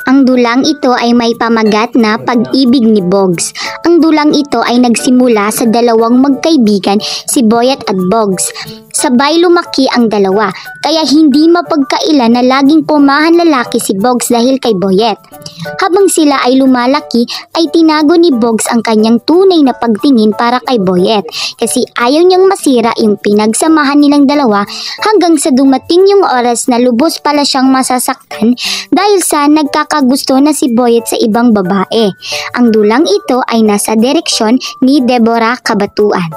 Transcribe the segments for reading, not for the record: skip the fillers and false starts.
Ang dulang ito ay may pamagat na pag-ibig ni Bogs. Ang dulang ito ay nagsimula sa dalawang magkaibigan, si Boyet at Bogs. Sabay lumaki ang dalawa, kaya hindi mapagkailan na laging pumahan lalaki si Bogs dahil kay Boyet. Habang sila ay lumalaki, ay tinago ni Bogs ang kanyang tunay na pagtingin para kay Boyet kasi ayaw niyang masira yung pinagsamahan nilang dalawa hanggang sa dumating yung oras na lubos pala siyang masasaktan dahil sa nagkakagusto na si Boyet sa ibang babae. Ang dulang ito ay nasa direksyon ni Deborah Cabatuan.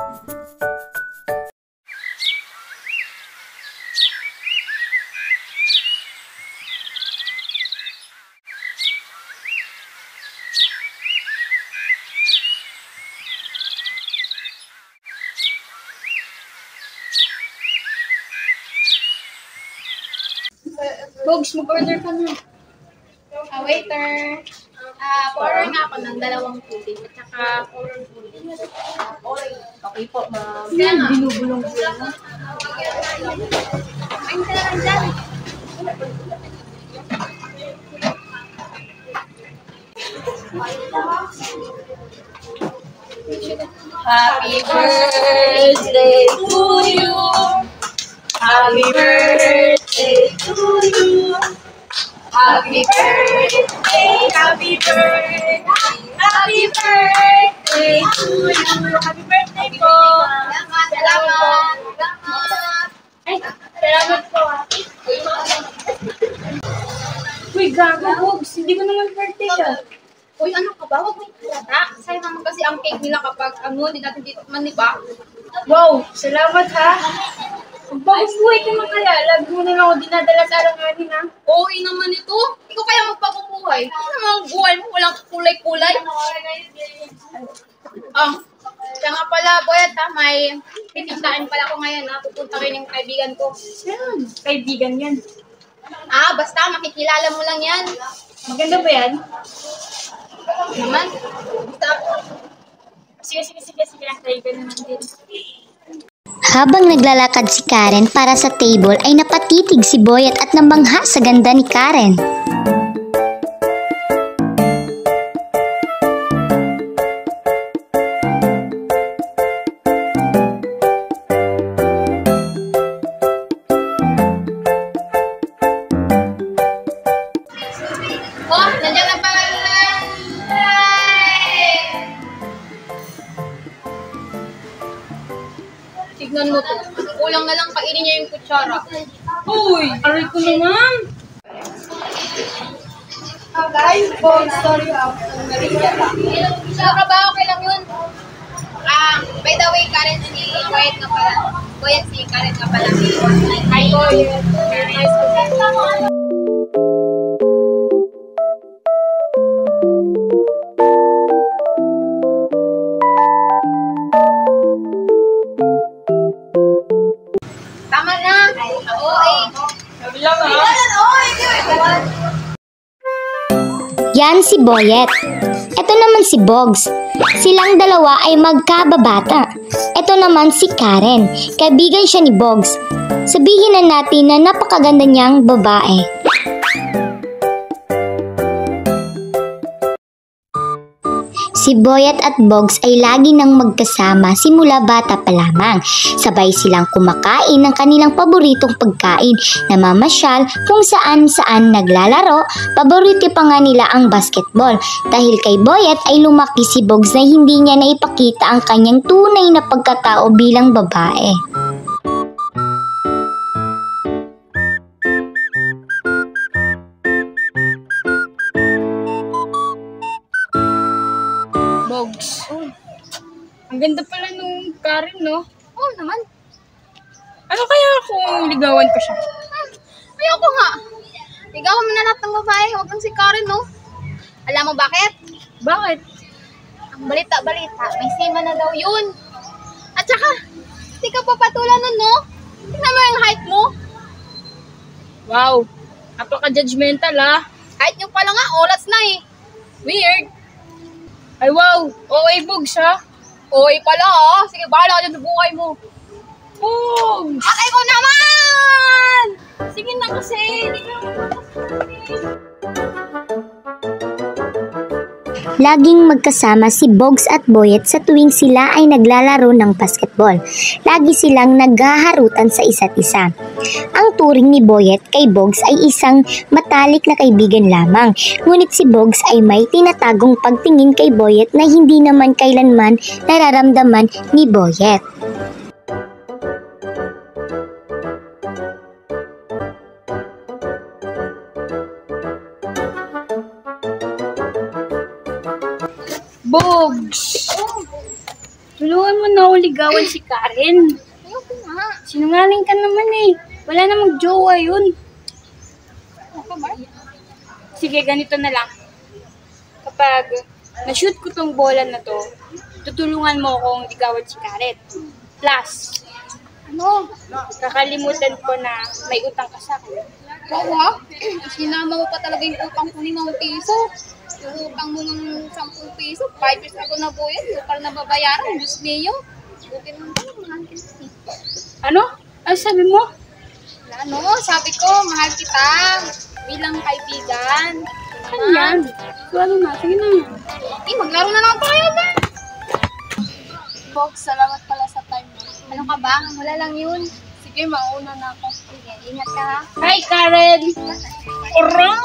Bogs, mag-order ka na. Waiter. Pa-order nga ako ng 2 pudding at saka okay po, ma'am. Kaya nga. Binubulong ko lang. Ay, ka na lang dyan. Happy birthday to you. Happy birthday to you. Happy birthday, happy birthday, happy birthday to you. Happy birthday po. Salamat. Ay, salamat po. Uy, gago, Bogs. Hindi ko naman birthday ka. Uy, ano ka ba? Huwag mo ikulata. Sayang naman kasi ang cake nila kapag hindi natin dito man, di ba? Wow, salamat ha. Bakit buhay ka man kaya? Lagi mo na lang ako dinadala sa alanganin, ha? Oo, naman ito. Ikaw kaya magpapabuhay. Ano naman ang buhay mo? Walang kulay-kulay. Kaya nga pala, Boyet, ha? May titindahan pala ko ngayon, ha? Pupunta kayo ng kaibigan ko. Yan, kaibigan yan. Basta, makikilala mo lang yan. Maganda ba yan? Naman. Basta. Sige. Kaibigan naman din. Habang naglalakad si Karen para sa table ay napatitig si Boyet at nabangha sa ganda ni Karen. Nandiyan na pala. Tignan mo to. Kulang na lang kainin niya yung kutsara. Uy! Aray ko naman! Guys, sorry ako. Sila ka ba? Okay lang yun. By the way, Karen, si Boyet nga pala. Boyet, si Karen nga pala. Hi, Boyet. Very nice to meet you. Tama na. Yan si Boyet. Ito naman si Bogs. Silang dalawa ay magkababata. Ito naman si Karen. Kaibigan siya ni Bogs. Sabihin na natin na napakaganda niyang babae. Si Boyet at Bogs ay lagi nang magkasama simula bata pa lamang. Sabay silang kumakain ng kanilang paboritong pagkain, namamasyal kung saan-saan naglalaro. Paborito pa nga nila ang basketball. Dahil kay Boyet ay lumaki si Bogs na hindi niya naipakita ang kanyang tunay na pagkatao bilang babae. Bogs. Ang ganda pala nung Karen, no? Oo naman. Ano kaya kung ligawan ko siya? Ayoko nga. Ligawan mo na lahat ng babae. Huwag lang si Karen, no? Alam mo bakit? Bakit? Ang balita-balita, may sima na daw yun. At saka, di ka pa patulan nun, no? Tingnan mo yung height mo. Wow. Napaka-judgmental, ha? Height nyo pala nga, oras na eh. Weird. Ay, wow. OA, Bogs, ha? OA pala, ha? Sige, bahala ka dyan sa buhay mo. Bogs! Atay ko naman! Sige na kasi. Hindi ka naman Laging magkasama si Bogs at Boyet sa tuwing sila ay naglalaro ng basketball. Lagi silang naghaharutan sa isa't isa. Ang turing ni Boyet kay Bogs ay isang matalik na kaibigan lamang. Ngunit si Bogs ay may tinatagong pagtingin kay Boyet na hindi naman kailanman nararamdaman ni Boyet. Bogs! Tulungan mo na ako ligawan si Karen. Ayoko nga. Sinungaling ka naman eh. Wala namang jowa yun. Ako ba? Sige, ganito na lang. Kapag na-shoot ko tong bola na to, tutulungan mo akong ligawan si Karen. Plus, Ano? kakalimutan ko na may utang ka sa akin. Oo ha? Sinama mo pa talaga yung utang ko ni Mang Piso. Yung utang mo ng 10 piso, 5 years ako na po yun. Yung parang nababayaran, Diyos niyo. Buti naman ko, mahal kita. Ano? Ano sabi mo? Ano? Sabi ko, mahal kita. Bilang kaibigan. Ano yan? Ano na? Sige na. Maglaro na lang tayo na. Box, salamat pala sa time mo. Ano ka ba? Wala lang yun. Sige, mauna na ako. Sige, ingat ka ha. Hi, Karen! Orang!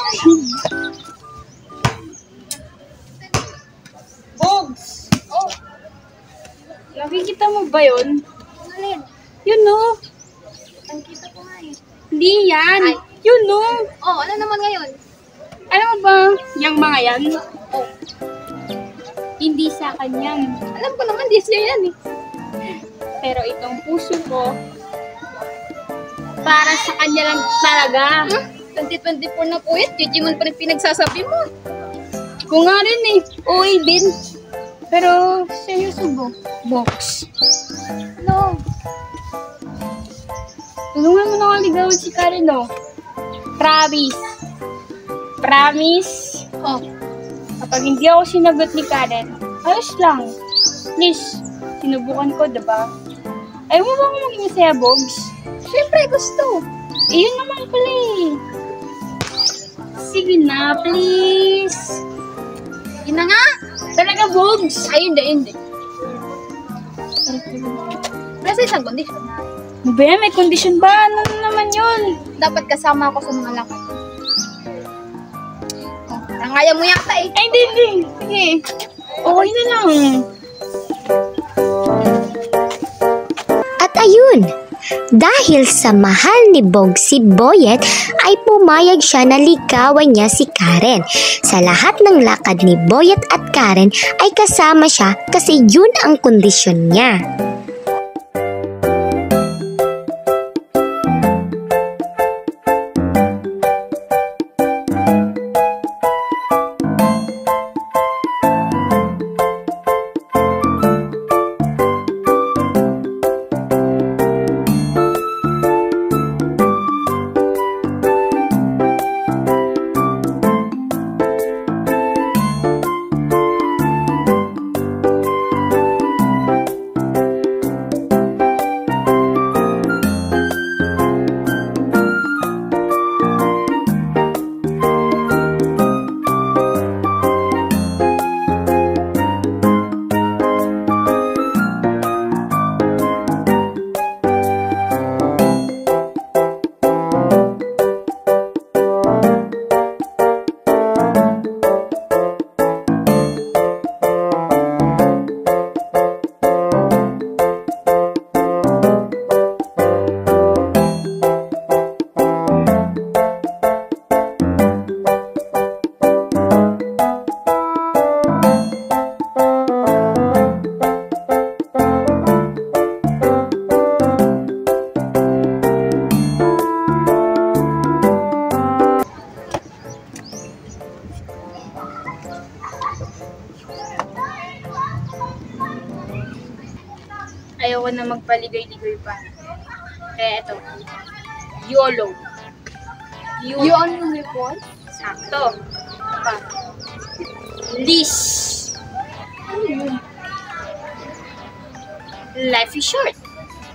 Bogs! Oh, Nakikita mo ba yun? alin? Yun no. Ang kita ko nga eh. Hindi yan. Ay. Yun no. Oh, ano naman ngayon? Alam mo ba, yung mga yan, Oh, hindi sa akin yan. alam ko naman, this year yan eh. Pero itong puso ko, para sa kanya lang talaga. 2024 na po yun. Digimon pa rin pinagsasabi mo. Ko nga rin eh. Uy din. Pero, seryoso Box. Ano? Tulungan mo na ako ligawan si Karen, no? Promise. Promise. Oh, Kapag hindi ako sinagot ni Karen, ayos lang. Please, sinubukan ko, diba? Ayaw mo ba ako maging masaya, Bogs? syempre gusto. Yun naman pala eh. Sige na, please. Yun na nga. Talaga, Bogs. Ay, hindi. Nasa isang kondisyon. Ano ba yan? May kondisyon ba? Ano naman yun? Dapat kasama ako sa mga lakad. Oh, nangaya mo yata eh. Ay, hindi. Sige. Okay na lang. At ayun, dahil sa mahal ni Bog si Boyet ay pumayag siya na ligawan niya si Karen. Sa lahat ng lakad ni Boyet at Karen ay kasama siya kasi yun ang kondisyon niya. Ayoko na magpaligay-ligay pa. Kaya ito, YOLO. Yun yung report? Sakto. Pa. Lish. Ano yun? Life is short.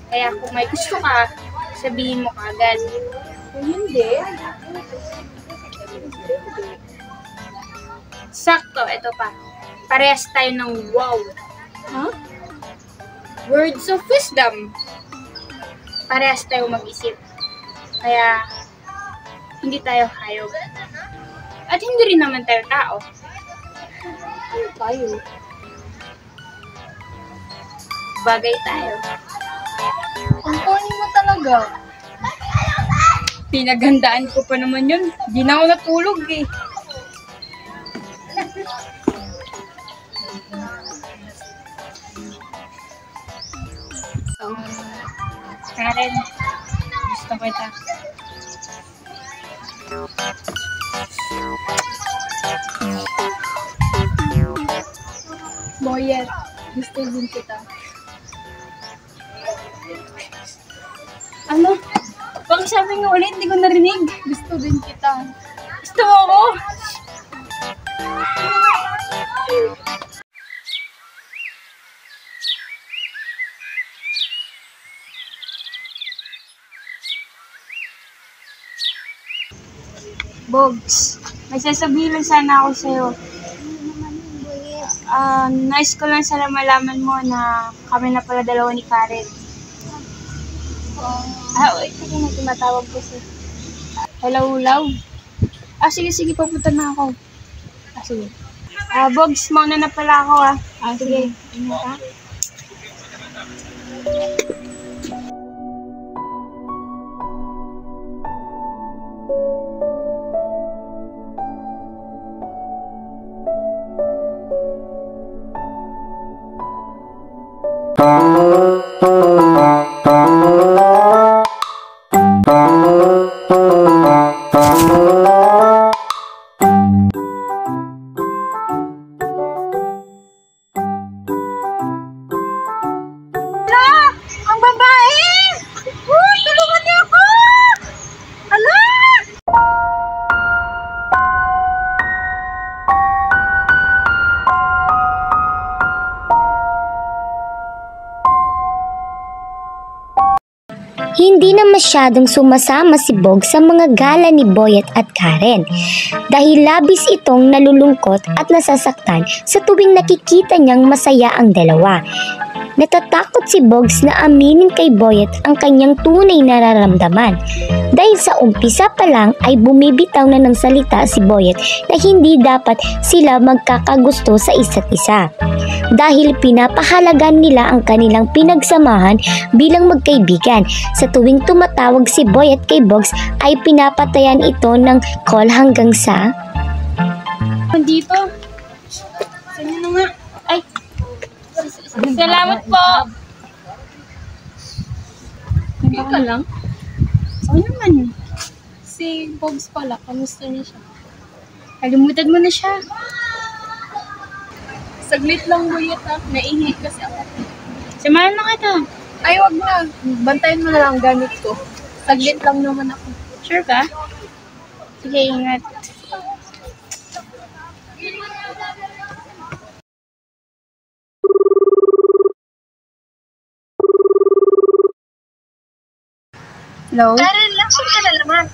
Kaya kung may gusto ka, sabihin mo kagad. Kung hindi, Sakto, ito pa. Parehas tayo ng wow. Huh? Words of wisdom. Parehas tayo mag-isip. Kaya, hindi tayo hayop. At hindi rin naman tayo tao. Ano tayo? Bagay tayo. Ang corny mo talaga. Pinaghandaan ko pa naman yun. Di na ako natulog eh. So, Karen, gusto ko ito. Boyet, gusto din kita. Ano? Bakit sabi nga ulit? Hindi ko narinig. Gusto din kita. Gusto mo ako? Bogs, may sasabihin lang sana ako sa'yo. Nice ko lang sana malaman mo na kami na pala dalawa ni Karen. Wait, ito na tumatawag ko si... Hello, love? Sige, papunta na ako. Sige. Bogs, mauna na pala ako sige. Ingat ha. Ang babae! Tulungan niyo ako! Hala! Hindi na masyadong sumasama si Bog sa mga gala ni Boyet at Karen dahil labis itong nalulungkot at nasasaktan sa tuwing nakikita niyang masaya ang dalawa. Natatakot si Bogs na aminin kay Boyet ang kanyang tunay na nararamdaman dahil sa umpisa pa lang ay bumibitaw na ng salita si Boyet na hindi dapat sila magkakagusto sa isa't isa dahil pinapahalagan nila ang kanilang pinagsamahan bilang magkaibigan. Sa tuwing tumatawag si Boyet kay Bogs ay pinapatayan ito ng call hanggang sa Dito. Saan na nga? Ay! Salamat po! Hindi ka lang? Oo naman. Si Bobs pala, kamusta niya siya? Kalimutan mo na siya. Saglit lang, Boyet ha. Nainhit kasi ako. Samahan na kita. Ay, wag na. Bantayan mo na lang gamit ko. Saglit lang naman ako. Sure ka? Sige, ingat. Hello? Karen, laksan ka na naman.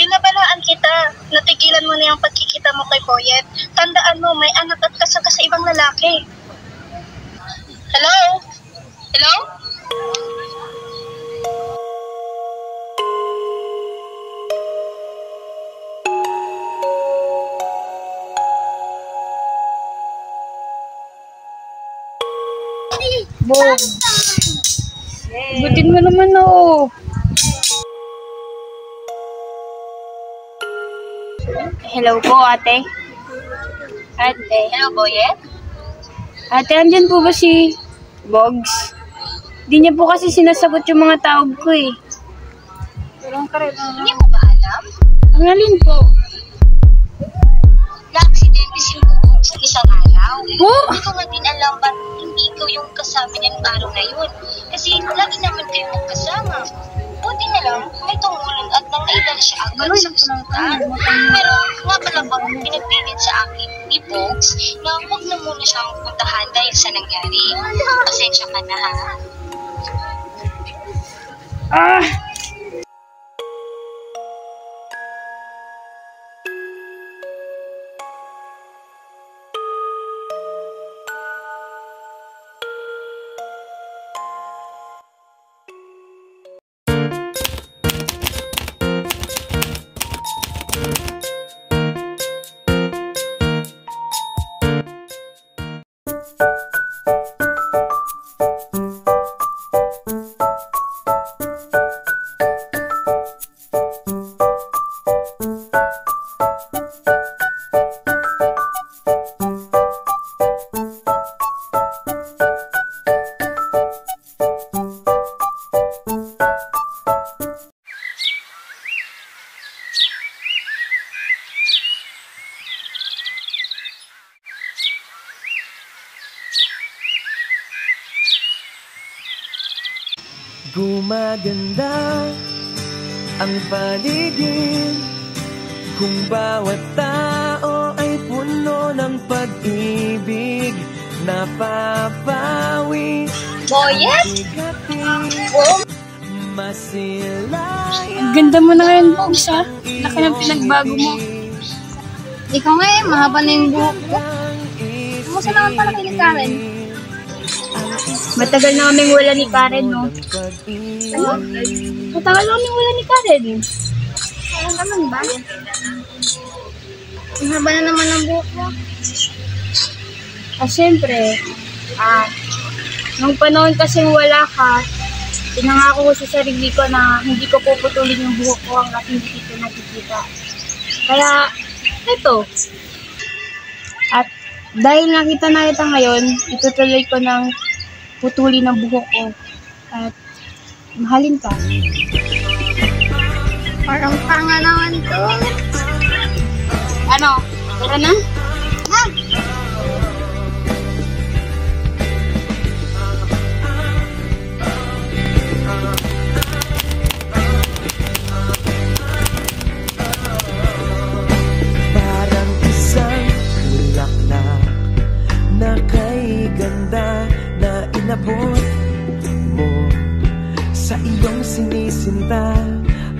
Binabalaan kita. Natigilan mo na yung pagkikita mo kay Boyet. Tandaan mo, may anak at kasal ka sa ibang lalaki. Hello? Hello? Bog. Butin mo naman oh. Hello po, ate. Ate. Hello, Boyet? Ate, andyan po ba si Bogs? Di niya po kasi sinasagot yung mga tawag ko eh. Hindi mo ba alam? Ang alin po? Na-aksidente si Boyet sa isang araw. Oh! Hindi ko nga din alam ba't hindi ikaw yung kasama niya ng araw na yun. Kasi lagi naman kayo magkasama. Buti na lang, may tumulong at nangaidala siya agad sa ospital. Pero nga pala bang pinagpilit sa akin ni Bogs na huwag na muna siyang puntahan dahil sa nangyari. Pasensya ka na ha. Ah! Gumaganda ang paligid kung bawat tao ay puno ng pag-ibig. Napapawi Boyet? Masilayan. Ang ganda mo na ngayon, Bogs, ha? Laki ng pinagbago mo. Ikaw nga eh, mahaba na yung buhok ko. Kumusta naman pala kay ni Karen? Matagal na kaming wala ni Karen, no? Ano? Matagal na kaming wala ni Karen. Ano naman ba? Mahaba na naman ang buhok mo. Siyempre, nung panahon kasi wala ka, pinangako ko sa sarili ko na hindi ko puputulin yung buhok ko hanggang hindi kita nakikita. Kaya, eto. At dahil nakita na kita ngayon, itutuloy ko ng putulin ng buhok ko. At mahalin ka. Parang tanga naman to. Ano? Tara na? Ha? Parang isang bulaklak na kay ganda na inabot mo sa iyong sinisinta,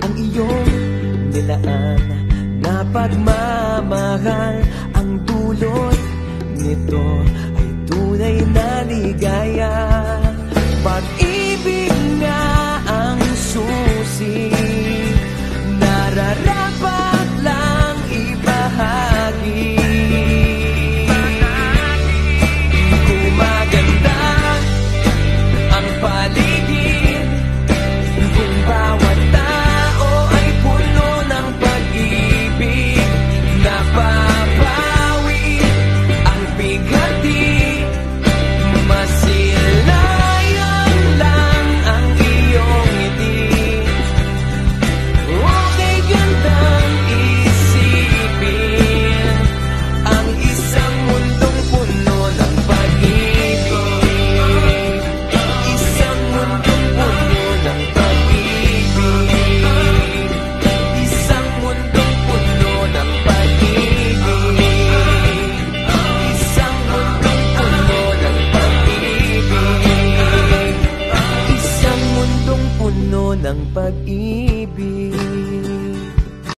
ang iyong nilaan na pagmamahal. Ang dulot nito ay tunay na ligaya. Pag-ibig nga ang susi, nararapat lang ibahagi.